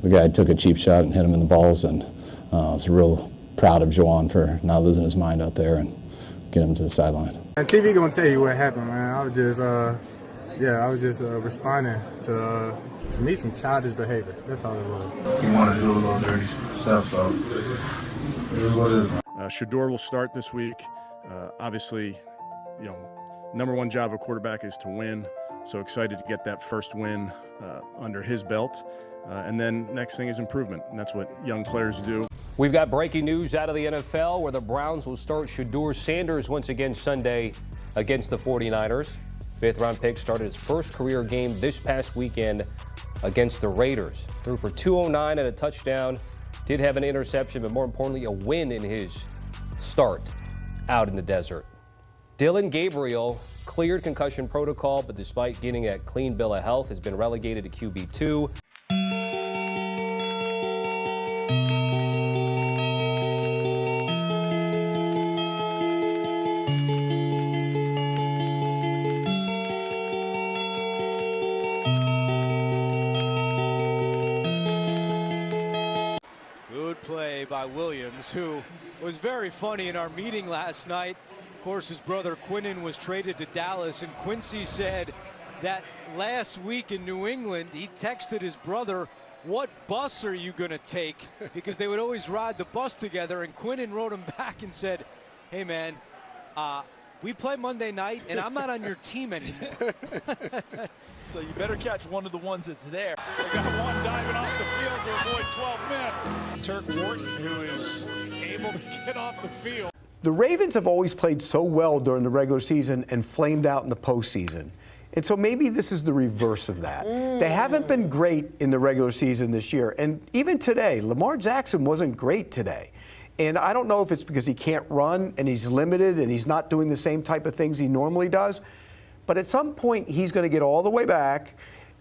the guy took a cheap shot and hit him in the balls, and I was real proud of Juwan for not losing his mind out there and get him to the sideline. And TV gonna tell you what happened, man. I was just responding to me some childish behavior. That's all it was. He wanted to do a little dirty stuff, so it is what it is. Shedeur will start this week. Obviously, number one job of a quarterback is to win. So excited to get that first win under his belt. And then next thing is improvement, and that's what young players do. We've got breaking news out of the NFL where the Browns will start Shedeur Sanders once again Sunday against the 49ers. Fifth-round pick started his first career game this past weekend against the Raiders. Threw for 209 and a touchdown. Did have an interception, but more importantly, a win in his start out in the desert. Dillon Gabriel cleared concussion protocol, but despite getting a clean bill of health, has been relegated to QB2. Good play by Williams, who was very funny in our meeting last night. Of course, his brother Quinnen was traded to Dallas, and Quincy said that last week in New England, he texted his brother, "What bus are you going to take?" Because they would always ride the bus together, and Quinnen wrote him back and said, "Hey, man, we play Monday night, and I'm not on your team anymore." So you better catch one of the ones that's there. They got one diving off the field to avoid 12 men. Turk Wharton, who is able to get off the field. The Ravens have always played so well during the regular season and flamed out in the postseason. And so maybe this is the reverse of that. They haven't been great in the regular season this year. And even today, Lamar Jackson wasn't great today. And I don't know if it's because he can't run and he's limited and he's not doing the same type of things he normally does. But at some point, he's going to get all the way back.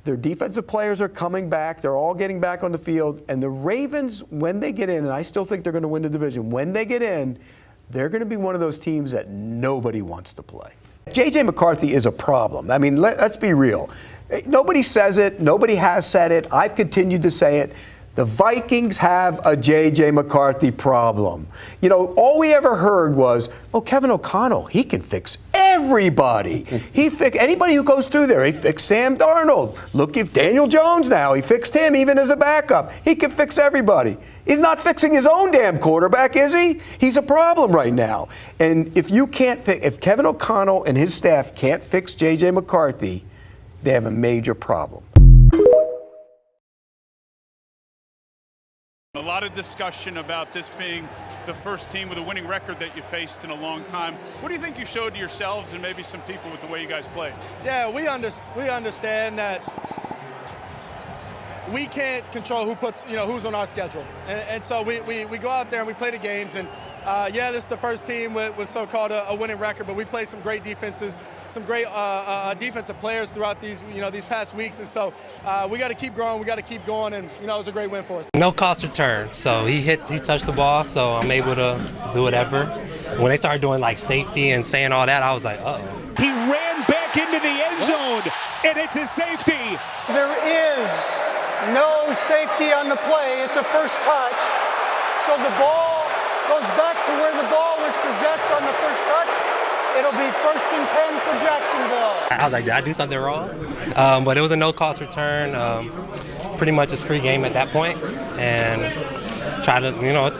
Their defensive players are coming back. They're all getting back on the field. And the Ravens, when they get in, and I still think they're going to win the division, when they get in, they're going to be one of those teams that nobody wants to play. J.J. McCarthy is a problem. I mean, let's be real. Nobody says it. Nobody has said it. I've continued to say it. The Vikings have a J.J. McCarthy problem. You know, all we ever heard was, oh, Kevin O'Connell, he can fix everybody. He fix anybody who goes through there. He fixed Sam Darnold. Look at Daniel Jones now. He fixed him even as a backup. He can fix everybody. He's not fixing his own damn quarterback, is he? He's a problem right now. And if you can't if Kevin O'Connell and his staff can't fix J.J. McCarthy, they have a major problem. A lot of discussion about this being the first team with a winning record that you faced in a long time. What do you think you showed to yourselves and maybe some people with the way you guys played? Yeah, we understand that we can't control who's on our schedule, and so we go out there and we play the games. And yeah, this is the first team with so-called a winning record, but we played some great defenses, some great defensive players throughout these past weeks, and so we got to keep growing, we got to keep going, and it was a great win for us. No cost return, so he touched the ball, so I'm able to do whatever. When they started doing like safety and saying all that, I was like, uh-oh. He ran back into the end zone, and it's a safety. There is no safety on the play. It's a first touch, so the ball goes back to where the ball was possessed on the first touch. It'll be 1st and 10 for Jacksonville. I was like, did I do something wrong? But it was a no-cost return. Pretty much it's free game at that point. And try to,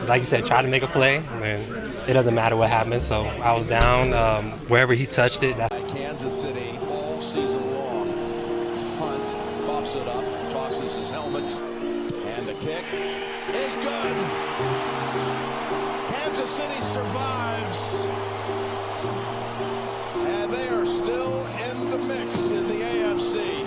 like you said, try to make a play. I mean, it doesn't matter what happens. So I was down wherever he touched it. Kansas City all season long. His punt, pops it up, tosses his helmet, and the kick is good. Kansas City survives, and they are still in the mix in the AFC.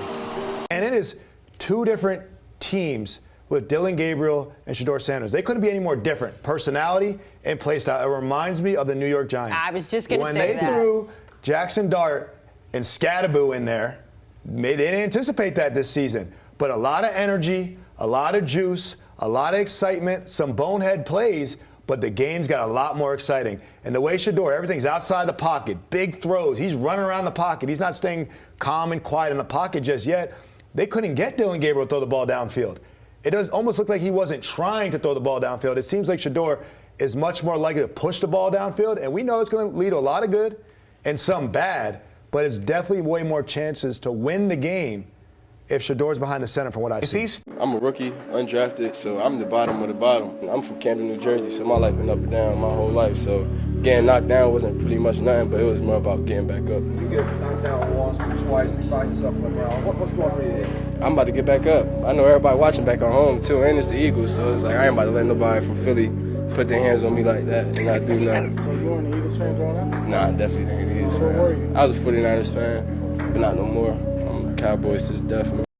And it is two different teams with Dillon Gabriel and Shedeur Sanders. They couldn't be any more different. Personality and play style. It reminds me of the New York Giants. I was just going to say that. When they threw Jackson Dart and Scattaboo in there, they didn't anticipate that this season. But a lot of energy, a lot of juice, a lot of excitement, some bonehead plays, but the game's got a lot more exciting. And the way Shedeur, everything's outside the pocket, big throws. He's running around the pocket. He's not staying calm and quiet in the pocket just yet. They couldn't get Dillon Gabriel to throw the ball downfield. it does almost look like he wasn't trying to throw the ball downfield. It seems like Shedeur is much more likely to push the ball downfield, and we know it's going to lead to a lot of good and some bad, but it's definitely way more chances to win the game if Shedeur's behind the center from what I see. I'm a rookie, undrafted, so I'm the bottom of the bottom. I'm from Camden, New Jersey, so my life been up and down my whole life. So getting knocked down wasn't pretty much nothing, but it was more about getting back up. You get knocked down once, twice, you find yourself on the ground. What's going for you? I'm about to get back up. I know everybody watching back at home too, and it's the Eagles, so it's like I ain't about to let nobody from Philly put their hands on me like that and not do nothing. So you weren't an Eagles fan growing up? Nah, I definitely ain't an Eagles fan. I was a 49ers fan, but not no more. I'm Cowboys to the death, man.